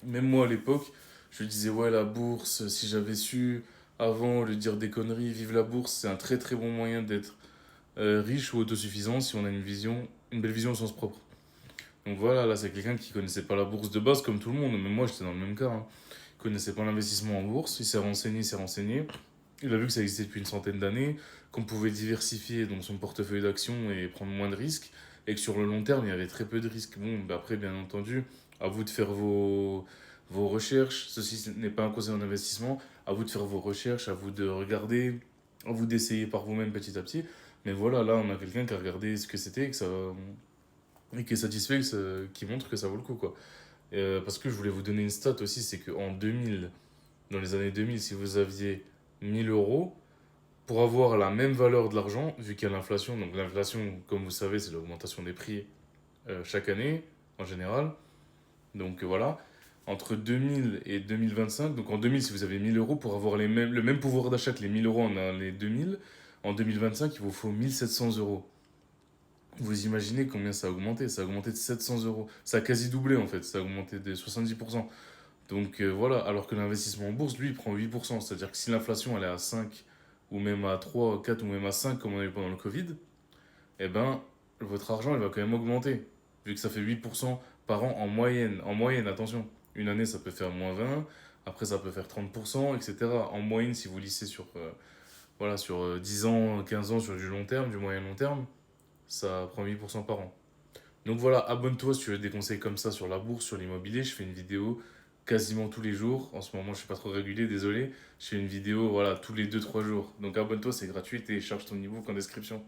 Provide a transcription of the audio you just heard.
Même moi, à l'époque, je disais, ouais, la bourse, si j'avais su avant, le dire des conneries, vive la bourse, c'est un très très bon moyen d'être riche ou autosuffisant si on a une vision, une belle vision au sens propre. Donc voilà, là, c'est quelqu'un qui connaissait pas la bourse de base comme tout le monde, mais moi, j'étais dans le même cas, hein. Il connaissait pas l'investissement en bourse, il s'est renseigné. Il a vu que ça existait depuis une centaine d'années, qu'on pouvait diversifier donc son portefeuille d'actions et prendre moins de risques, et que sur le long terme, il y avait très peu de risques. Bon, bah après, bien entendu, à vous de faire vos recherches. Ceci n'est pas un conseil en investissement. À vous de faire vos recherches, à vous de regarder, à vous d'essayer par vous-même petit à petit. Mais voilà, là, on a quelqu'un qui a regardé ce que c'était et qui est satisfait, qui montre que ça vaut le coup, quoi. Parce que je voulais vous donner une stat aussi, c'est qu'en 2000, dans les années 2000, si vous aviez 1000 euros, pour avoir la même valeur de l'argent, vu qu'il y a l'inflation, donc l'inflation, comme vous savez, c'est l'augmentation des prix chaque année, en général. Donc voilà, entre 2000 et 2025, donc en 2000, si vous avez 1000 euros, pour avoir le même pouvoir d'achat que les 1000 euros en les 2000, en 2025, il vous faut 1700 euros. Vous imaginez combien ça a augmenté? Ça a augmenté de 700 euros. Ça a quasi doublé en fait, ça a augmenté de 70%. Donc voilà, alors que l'investissement en bourse, lui, il prend 8%. C'est-à-dire que si l'inflation elle est à 5 ou même à 3, 4 ou même à 5 comme on a eu pendant le Covid, eh ben, votre argent, il va quand même augmenter. Vu que ça fait 8% par an en moyenne. En moyenne, attention. Une année, ça peut faire moins 20. Après, ça peut faire 30%, etc. En moyenne, si vous lissez sur, voilà, sur 10 ans, 15 ans, sur du long terme, du moyen long terme, ça prend 8% par an. Donc voilà, abonne-toi si tu veux des conseils comme ça sur la bourse, sur l'immobilier. Je fais une vidéo quasiment tous les jours. En ce moment, je suis pas trop régulier, désolé. Je fais une vidéo voilà, tous les 2 3 jours. Donc abonne-toi, c'est gratuit et télécharge ton e-book en description.